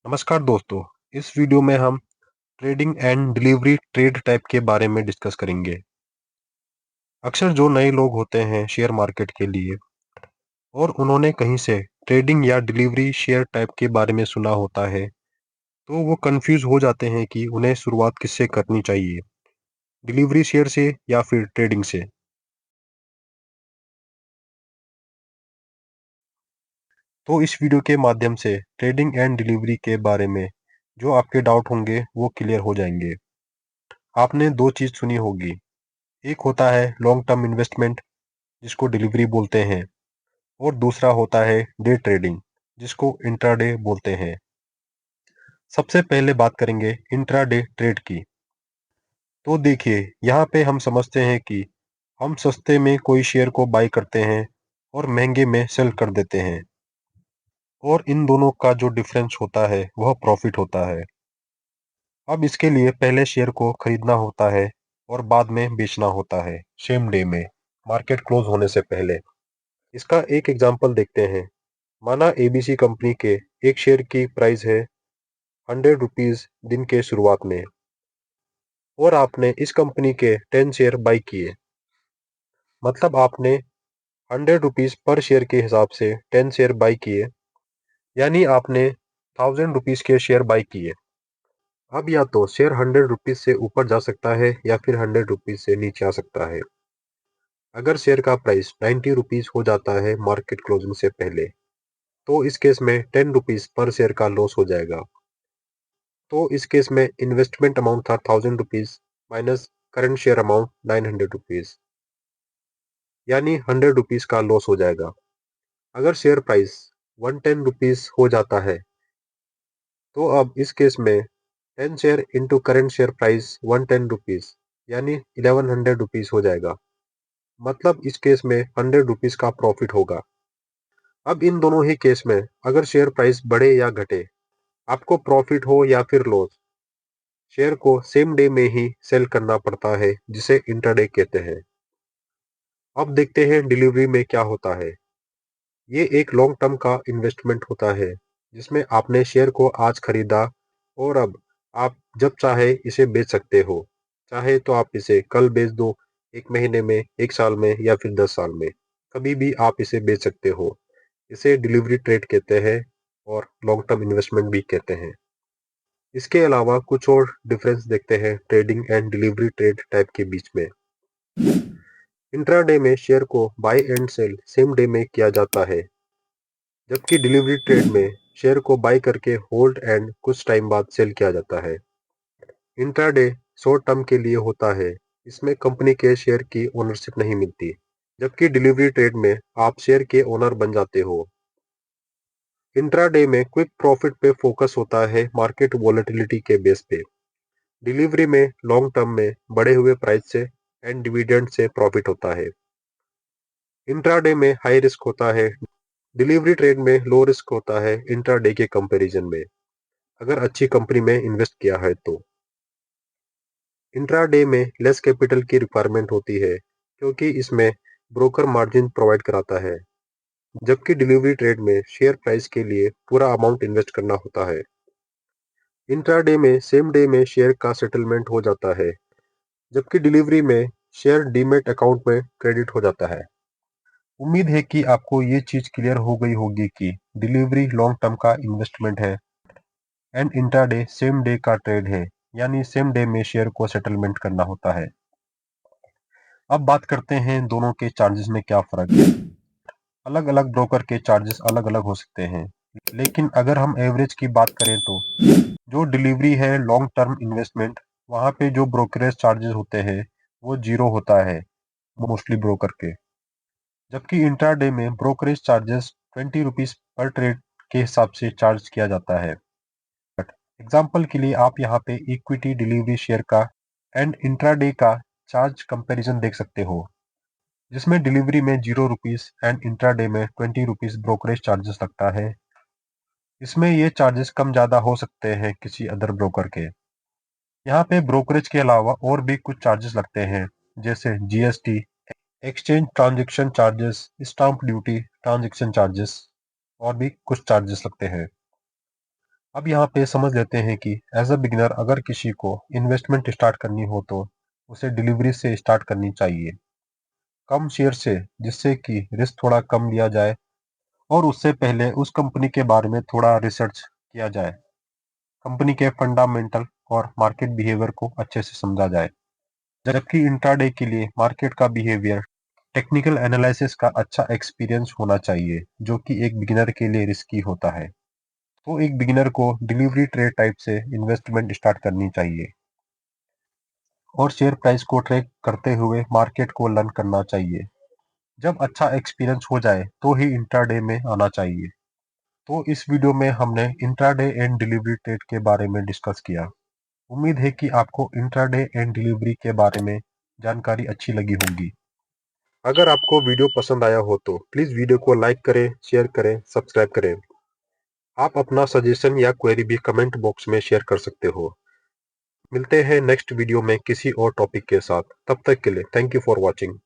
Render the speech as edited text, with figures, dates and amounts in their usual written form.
नमस्कार दोस्तों। इस वीडियो में हम trading and delivery trade type के बारे में डिस्कस करेंगे। अक्सर जो नए लोग होते हैं शेयर मार्केट के लिए और उन्होंने कहीं से ट्रेडिंग या डिलीवरी शेयर टाइप के बारे में सुना होता है, तो वो कंफ्यूज हो जाते हैं कि उन्हें शुरुआत किससे करनी चाहिए, डिलीवरी शेयर से या फिर ट्रेडिंग से। तो इस वीडियो के माध्यम से ट्रेडिंग एंड डिलीवरी के बारे में जो आपके डाउट होंगे वो क्लियर हो जाएंगे। आपने दो चीज सुनी होगी, एक होता है लॉन्ग टर्म इन्वेस्टमेंट जिसको डिलीवरी बोलते हैं, और दूसरा होता है डे ट्रेडिंग जिसको इंट्राडे बोलते हैं। सबसे पहले बात करेंगे इंट्राडे ट्रेड की। तो देखिए, यहाँ पे हम समझते हैं कि हम सस्ते में कोई शेयर को बाई करते हैं और महंगे में सेल कर देते हैं, और इन दोनों का जो डिफरेंस होता है वह प्रॉफिट होता है। अब इसके लिए पहले शेयर को खरीदना होता है और बाद में बेचना होता है सेम डे में, मार्केट क्लोज होने से पहले। इसका एक एग्जांपल देखते हैं। माना एबीसी कंपनी के एक शेयर की प्राइस है 100 रुपीज दिन के शुरुआत में, और आपने इस कंपनी के 10 शेयर बाई किए। मतलब आपने 100 रुपीज पर शेयर के हिसाब से 10 शेयर बाई किए, यानी आपने 1000 रुपीज के शेयर बाई किए। अब या तो शेयर 100 रुपीज से ऊपर जा सकता है या फिर 100 रुपीज से नीचे आ सकता है। अगर शेयर का प्राइस 90 रुपीज हो जाता है मार्केट क्लोजिंग से पहले, तो इस केस में 10 रुपीज पर शेयर का लॉस हो जाएगा। तो इस केस में इन्वेस्टमेंट अमाउंट था 1000 rupees minus current share amount 900 rupees, यानी 100 रुपीज का लॉस हो जाएगा। अगर शेयर प्राइस 110 रुपीज हो जाता है, तो अब इस केस में 10 share into current share price 110 rupees, यानी 1100 रुपीज हो जाएगा। मतलब इस केस में 100 रुपीज का प्रॉफिट होगा। अब इन दोनों ही केस में अगर शेयर प्राइस बढ़े या घटे, आपको प्रॉफिट हो या फिर लॉस, शेयर को सेम डे में ही सेल करना पड़ता है, जिसे इंट्राडे कहते हैं। अब देखते हैं डिलीवरी में क्या होता है। ये एक लॉन्ग टर्म का इन्वेस्टमेंट होता है जिसमें आपने शेयर को आज खरीदा और अब आप जब चाहे इसे बेच सकते हो। चाहे तो आप इसे कल बेच दो, एक महीने में, एक साल में या फिर 10 साल में, कभी भी आप इसे बेच सकते हो। इसे डिलीवरी ट्रेड कहते हैं और लॉन्ग टर्म इन्वेस्टमेंट भी कहते हैं। इसके अलावा कुछ और डिफरेंस देखते हैं trading and delivery trade type के बीच में। इंट्राडे में शेयर को buy and sell same day में किया जाता है, जबकि डिलीवरी ट्रेड में शेयर को बाय करके होल्ड एंड कुछ टाइम बाद सेल किया जाता है। इंट्राडे शॉर्ट टर्म के लिए होता है, इसमें कंपनी के शेयर की ओनरशिप नहीं मिलती, जबकि डिलीवरी ट्रेड में आप शेयर के ओनर बन जाते हो। इंट्राडे में क्विक प्रॉफिट पे फोकस होता है मार्केट वॉलेटिलिटी के बेस पे। डिलीवरी में लॉन्ग टर्म में बढ़े हुए प्राइस से एंड डिविडेंड से प्रॉफिट होता है। इंट्राडे में हाई रिस्क होता है, डिलीवरी ट्रेड में लो रिस्क होता है इंट्राडे के कंपैरिजन में, अगर अच्छी कंपनी में इन्वेस्ट किया है तो। इंट्राडे में लेस कैपिटल की रिक्वायरमेंट होती है क्योंकि इसमें ब्रोकर मार्जिन प्रोवाइड कराता है, जबकि डिलीवरी ट्रेड में शेयर प्राइस के लिए पूरा अमाउंट इन्वेस्ट करना होता है। इंट्राडे में सेम डे में शेयर का सेटलमेंट हो जाता है, जबकि डिलीवरी में शेयर डीमैट अकाउंट में क्रेडिट हो जाता है। उम्मीद है कि आपको ये चीज क्लियर हो गई होगी कि डिलीवरी लॉन्ग टर्म का इन्वेस्टमेंट है एंड इंट्राडे सेम डे का ट्रेड है, यानी सेम डे में शेयर को सेटलमेंट करना होता है। अब बात करते हैं दोनों के चार्जेस में क्या फर्क है। अलग अलग ब्रोकर के चार्जेस अलग अलग हो सकते हैं, लेकिन अगर हम एवरेज की बात करें तो जो डिलीवरी है लॉन्ग टर्म इन्वेस्टमेंट, वहाँ पे जो ब्रोकरेज चार्जेस होते हैं वो जीरो होता है मोस्टली ब्रोकर के, जबकि इंट्राडे में brokerage charges 20 rupees per trade के हिसाब से चार्ज किया जाता है। एग्जाम्पल के लिए आप यहाँ पे इक्विटी डिलीवरी शेयर का एंड इंट्राडे का चार्ज कंपैरिजन देख सकते हो, जिसमें डिलीवरी में 0 रुपीज एंड इंट्राडे में 20 रुपीज ब्रोकरेज चार्जेस लगता है। इसमें ये चार्जेस कम ज़्यादा हो सकते हैं किसी अदर ब्रोकर के। यहाँ पे ब्रोकरेज के अलावा और भी कुछ चार्जेस लगते हैं, जैसे GST, exchange transaction charges, stamp duty, transaction charges, और भी कुछ चार्जेस लगते हैं। अब यहाँ पे समझ लेते हैं कि एज अ बिगिनर अगर किसी को इन्वेस्टमेंट स्टार्ट करनी हो तो उसे डिलीवरी से स्टार्ट करनी चाहिए, कम शेयर से, जिससे कि रिस्क थोड़ा कम लिया जाए और उससे पहले उस कंपनी के बारे में थोड़ा रिसर्च किया जाए, कंपनी के फंडामेंटल और मार्केट बिहेवियर को अच्छे से समझा जाए। जबकि इंट्राडे के लिए मार्केट का बिहेवियर, टेक्निकल एनालिसिस का अच्छा एक्सपीरियंस होना चाहिए, जो कि एक बिगिनर के लिए रिस्की होता है। तो एक बिगिनर को डिलीवरी ट्रेड टाइप से इन्वेस्टमेंट स्टार्ट करनी चाहिए और शेयर प्राइस को ट्रैक करते हुए मार्केट को लर्न करना चाहिए। जब अच्छा एक्सपीरियंस हो जाए तो ही इंट्राडे में आना चाहिए। तो इस वीडियो में हमने इंट्राडे एंड डिलीवरी ट्रेड के बारे में डिस्कस किया। उम्मीद है कि आपको इंट्राडे एंड डिलीवरी के बारे में जानकारी अच्छी लगी होगी। अगर आपको वीडियो पसंद आया हो तो प्लीज वीडियो को लाइक करें, शेयर करें, सब्सक्राइब करें। आप अपना सजेशन या क्वेरी भी कमेंट बॉक्स में शेयर कर सकते हो। मिलते हैं नेक्स्ट वीडियो में किसी और टॉपिक के साथ। तब तक के लिए थैंक यू फॉर वॉचिंग।